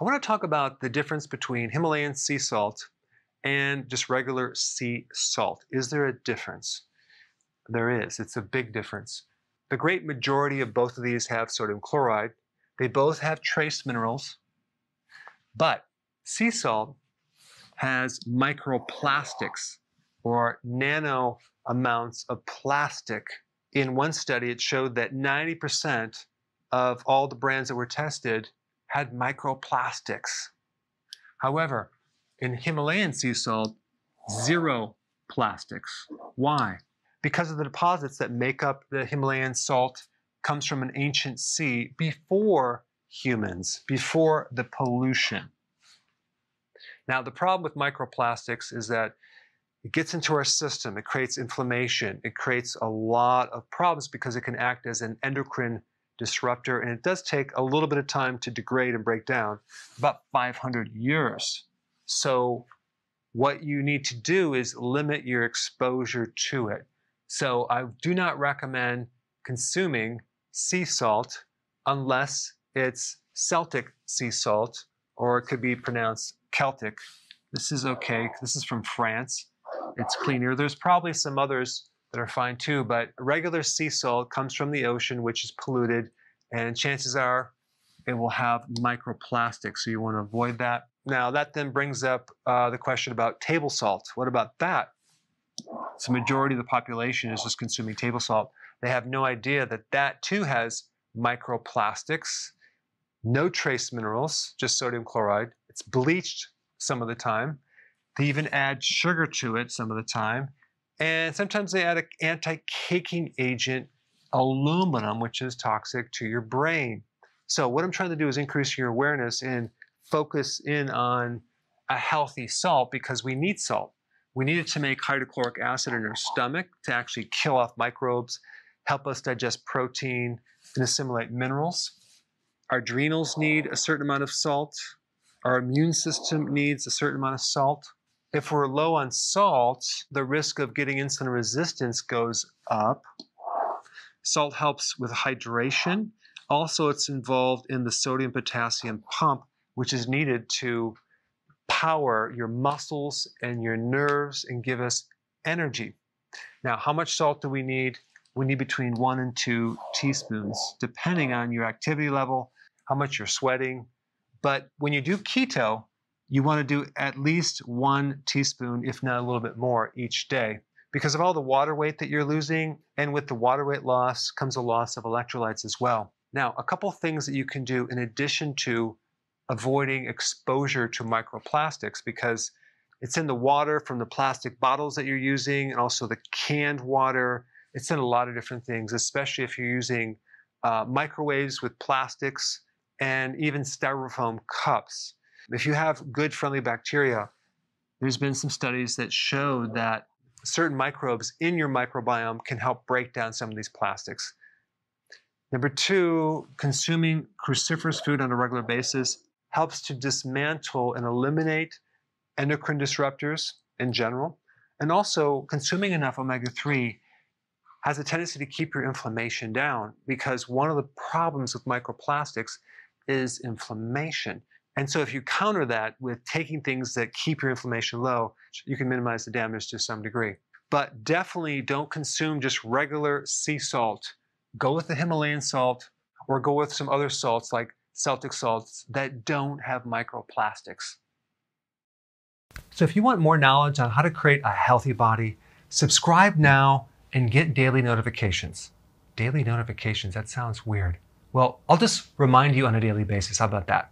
I want to talk about the difference between Himalayan sea salt and just regular sea salt. Is there a difference? There is. It's a big difference. The great majority of both of these have sodium chloride. They both have trace minerals, but sea salt has microplastics or nano amounts of plastic. In one study, it showed that 90% of all the brands that were tested had microplastics. However, in Himalayan sea salt, zero plastics. Why? Because of the deposits that make up the Himalayan salt comes from an ancient sea before humans, before the pollution. Now, the problem with microplastics is that it gets into our system, it creates inflammation, it creates a lot of problems because it can act as an endocrine disruptor, and it does take a little bit of time to degrade and break down, about 500 years. So what you need to do is limit your exposure to it. So I do not recommend consuming sea salt unless it's Celtic sea salt, or it could be pronounced Celtic. This is okay. This is from France. It's cleaner. There's probably some others that are fine too, but regular sea salt comes from the ocean, which is polluted, and chances are it will have microplastics, so you want to avoid that. Now, that then brings up the question about table salt. What about that? So the majority of the population is just consuming table salt. They have no idea that that too has microplastics, no trace minerals, just sodium chloride. It's bleached some of the time. They even add sugar to it some of the time. And sometimes they add an anti-caking agent, aluminum, which is toxic to your brain. So what I'm trying to do is increase your awareness and focus in on a healthy salt, because we need salt. We need it to make hydrochloric acid in our stomach to actually kill off microbes, help us digest protein, and assimilate minerals. Our adrenals need a certain amount of salt. Our immune system needs a certain amount of salt. If we're low on salt, the risk of getting insulin resistance goes up. Salt helps with hydration. Also, it's involved in the sodium-potassium pump, which is needed to power your muscles and your nerves and give us energy. Now, how much salt do we need? We need between 1 and 2 teaspoons, depending on your activity level, how much you're sweating. But when you do keto, you want to do at least 1 teaspoon, if not a little bit more, each day. Because of all the water weight that you're losing, and with the water weight loss comes a loss of electrolytes as well. Now, a couple things that you can do in addition to avoiding exposure to microplastics, because it's in the water from the plastic bottles that you're using, and also the canned water. It's in a lot of different things, especially if you're using microwaves with plastics and even styrofoam cups. If you have good friendly bacteria, there's been some studies that show that certain microbes in your microbiome can help break down some of these plastics. Number 2, consuming cruciferous food on a regular basis helps to dismantle and eliminate endocrine disruptors in general. And also, consuming enough omega-3 has a tendency to keep your inflammation down, because one of the problems with microplastics is inflammation. And so if you counter that with taking things that keep your inflammation low, you can minimize the damage to some degree. But definitely don't consume just regular sea salt. Go with the Himalayan salt, or go with some other salts like Celtic salts that don't have microplastics. So if you want more knowledge on how to create a healthy body, subscribe now and get daily notifications. Daily notifications, that sounds weird. Well, I'll just remind you on a daily basis. How about that?